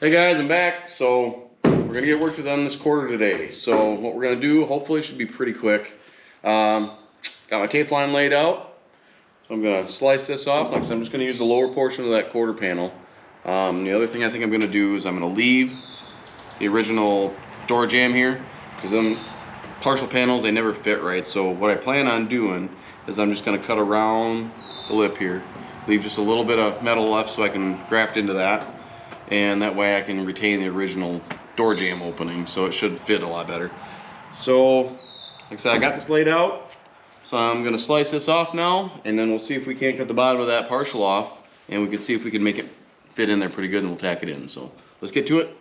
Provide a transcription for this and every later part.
Hey guys, I'm back. So we're gonna get work done this quarter today. So what we're gonna do, hopefully, should be pretty quick. Got my tape line laid out, so I'm gonna slice this off. Like I said, I'm just gonna use the lower portion of that quarter panel. The other thing I think I'm gonna do is I'm gonna leave the original door jamb here, because them partial panels, they never fit right. So what I plan on doing is I'm just gonna cut around the lip here, leave just a little bit of metal left so I can graft into that. And that way I can retain the original door jamb opening, so it should fit a lot better. So, like I said, I got this laid out, so I'm gonna slice this off now, and then we'll see if we can't cut the bottom of that partial off, and we can see if we can make it fit in there pretty good, and we'll tack it in. So, let's get to it.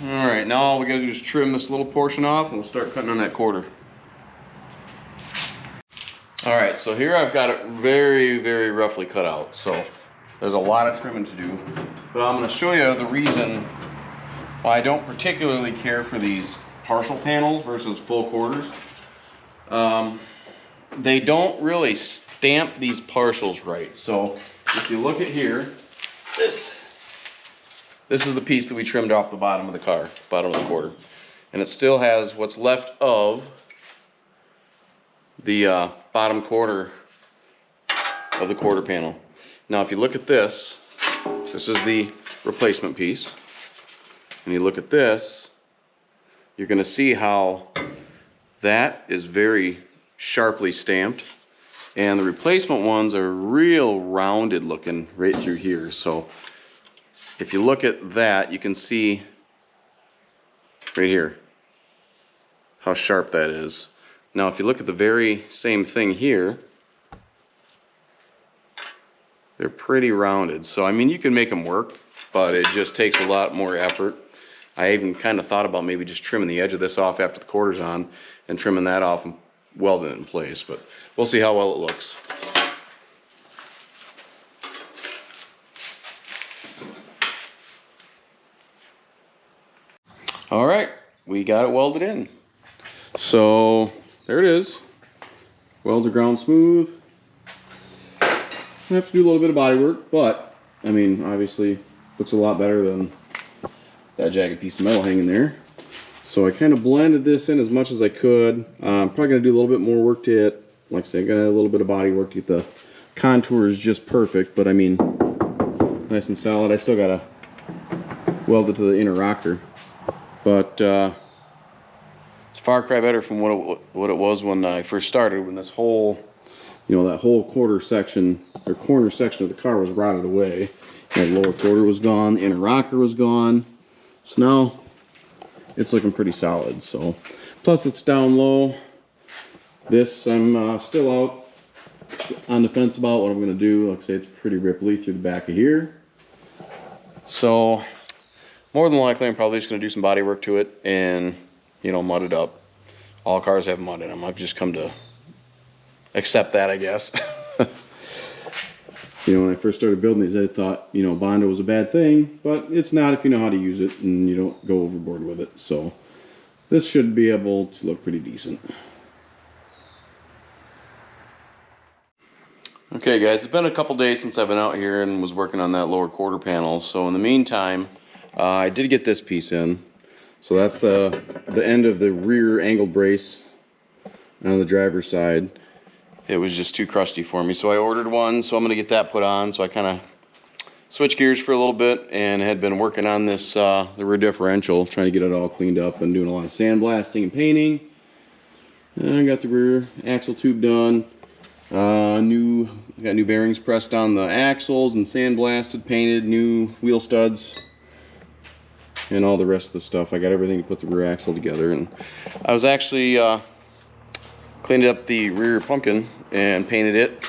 Alright, now all we gotta do is trim this little portion off, and we'll start cutting on that quarter. Alright, so here I've got it very, very roughly cut out. So there's a lot of trimming to do. But I'm gonna show you the reason why I don't particularly care for these partial panels versus full quarters. They don't really stamp these partials right. So if you look at here, this is the piece that we trimmed off the bottom of the car, bottom of the quarter. And it still has what's left of the bottom quarter of the quarter panel. Now if you look at this, this is the replacement piece. And you look at this, you're gonna see how that is very sharply stamped. And the replacement ones are real rounded looking right through here. So if you look at that, you can see right here how sharp that is. Now if you look at the very same thing here, they're pretty rounded. So I mean, you can make them work, but it just takes a lot more effort. I even kind of thought about maybe just trimming the edge of this off after the quarter's on and trimming that off and welding it in place, but we'll see how well it looks. All right, we got it welded in. So there it is. Welds are ground smooth. I have to do a little bit of body work, but I mean, obviously looks a lot better than that jagged piece of metal hanging there. So I kind of blended this in as much as I could. I'm probably going to do a little bit more work to it. Like I said, I got a little bit of body work to get the contours just perfect, but I mean, nice and solid. I still got to weld it to the inner rocker. But it's far cry better from what it was when I first started, when this whole, that whole quarter section, or corner section of the car was rotted away. The lower quarter was gone, the inner rocker was gone. So now it's looking pretty solid. So plus it's down low. This I'm still out on the fence about what I'm going to do. Like I say, it's pretty ripply through the back of here. So more than likely I'm probably just going to do some body work to it and mud it up. All cars have mud in them. I've just come to accept that, I guess. When I first started building these, I thought, Bondo was a bad thing, but it's not if you know how to use it and you don't go overboard with it. So this should be able to look pretty decent. Okay guys, it's been a couple days since I've been out here and was working on that lower quarter panel. So in the meantime, I did get this piece in. So that's the end of the rear angled brace on the driver's side. It was just too crusty for me, so I ordered one. So I'm going to get that put on. So I kind of switched gears for a little bit and had been working on this the rear differential, trying to get it all cleaned up and doing a lot of sandblasting and painting. And I got the rear axle tube done. Got new bearings pressed on the axles and sandblasted, painted, new wheel studs, and all the rest of the stuff. I got everything to put the rear axle together, and I was actually cleaned up the rear pumpkin and painted it,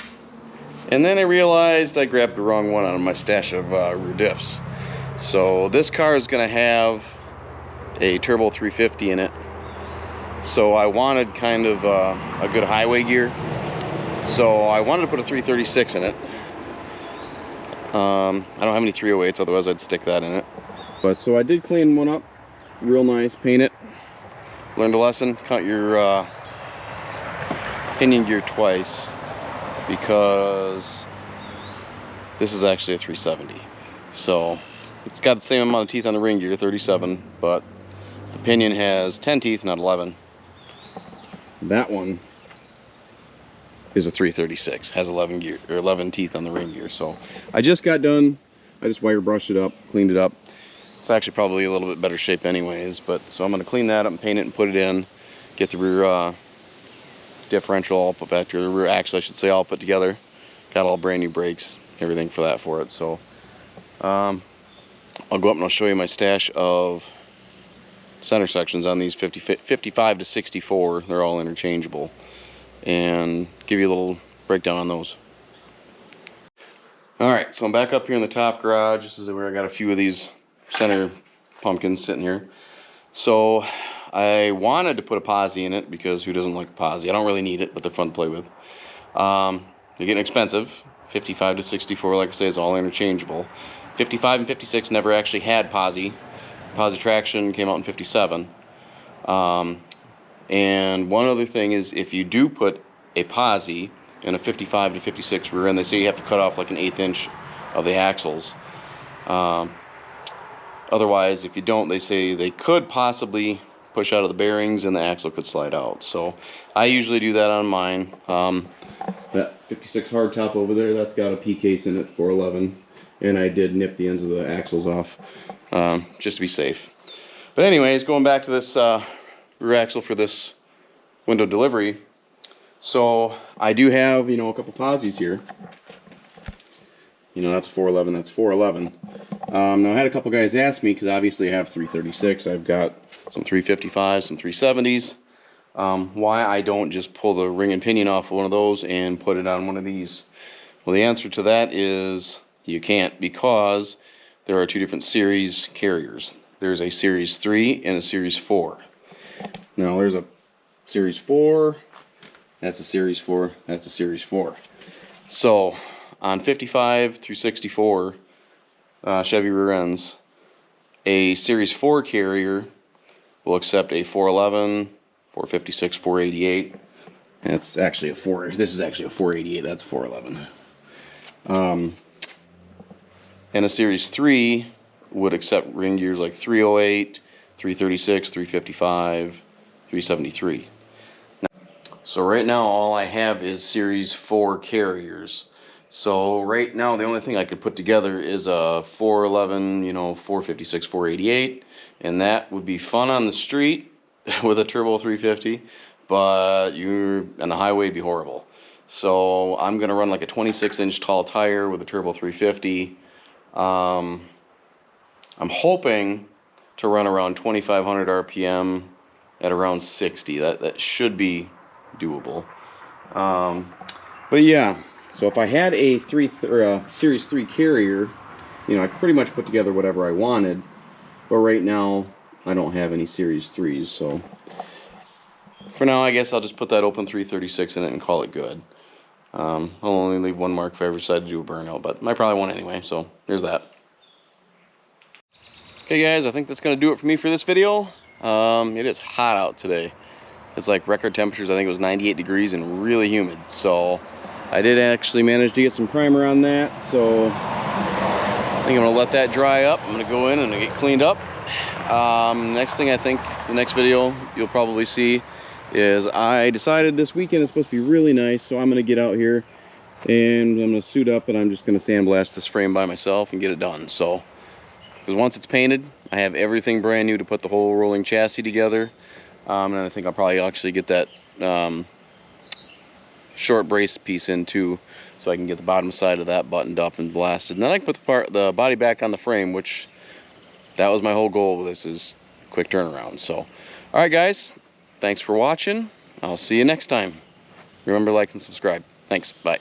and then I realized I grabbed the wrong one out of my stash of rear diffs. So this car is going to have a turbo 350 in it, so I wanted kind of a good highway gear, so I wanted to put a 336 in it. I don't have any 308s, otherwise I'd stick that in it. But so I did clean one up real nice, paint it, learned a lesson, cut your pinion gear twice, because this is actually a 370. So it's got the same amount of teeth on the ring gear, 37, but the pinion has 10 teeth, not 11. That one is a 336, has 11 teeth on the ring gear. So I just got done. I just wire brushed it up, cleaned it up. It's actually probably a little bit better shape anyways, but so I'm going to clean that up and paint it and put it in, get the rear differential all put back together, the rear axle I should say, all put together. Got all brand new brakes, everything for it. So I'll go up and I'll show you my stash of center sections on these 55 to 64. They're all interchangeable, and give you a little breakdown on those. Alright, so I'm back up here in the top garage. This is where I got a few of these center pumpkins sitting here. So I wanted to put a posi in it, because who doesn't like a posi? I don't really need it, but they're fun to play with. They're getting expensive. 55 to 64, like I say, is all interchangeable. 55 and 56 never actually had posi. Posi traction came out in 57. And one other thing is, if you do put a posi in a 55 to 56 rear end, they say you have to cut off like an 1/8 inch of the axles. Otherwise, if you don't, they say they could possibly push out of the bearings and the axle could slide out. So I usually do that on mine. That 56 hardtop over there, that's got a P case in it, 411, and I did nip the ends of the axles off just to be safe. But anyways, going back to this rear axle for this window delivery. So I do have, a couple posis here. That's a 411, that's 411. Now I had a couple guys ask me, because obviously I have 336, I've got some 355s, some 370s, why I don't just pull the ring and pinion off of one of those and put it on one of these. Well, the answer to that is you can't, because there are two different series carriers. There's a series 3 and a series 4. Now there's a series 4, that's a series 4, that's a series 4. So on 55 through 64 Chevy rear ends, a series 4 carrier will accept a 411, 456, 488. And it's actually a 4. This is actually a 488. That's 411. And a Series 3 would accept ring gears like 308, 336, 355, 373. So right now all I have is Series 4 carriers. So right now the only thing I could put together is a 411, 456, 488, and that would be fun on the street with a turbo 350, but on the highway it'd be horrible. So I'm gonna run like a 26-inch tall tire with a turbo 350. I'm hoping to run around 2,500 RPM at around 60. That should be doable. But yeah, so if I had a Series 3 carrier, I could pretty much put together whatever I wanted. But right now, I don't have any Series 3s, so for now, I guess I'll just put that open 336 in it and call it good. I'll only leave one mark if I ever decide to do a burnout, but I probably won't anyway, so there's that. Okay guys, I think that's going to do it for me for this video. It is hot out today. It's like record temperatures. I think it was 98 degrees and really humid. So I did actually manage to get some primer on that. So I think I'm going to let that dry up. I'm going to go in and get cleaned up. Next thing I think, the next video you'll probably see is I decided this weekend is supposed to be really nice. So I'm going to get out here and I'm going to suit up and I'm just going to sandblast this frame by myself and get it done. So, because once it's painted, I have everything brand new to put the whole rolling chassis together. And I think I'll probably actually get that short brace piece in too, so I can get the bottom side of that buttoned up and blasted. And then I can put the body back on the frame, which that was my whole goal with this, is quick turnaround. So, all right guys, thanks for watching. I'll see you next time. Remember, like and subscribe. Thanks. Bye.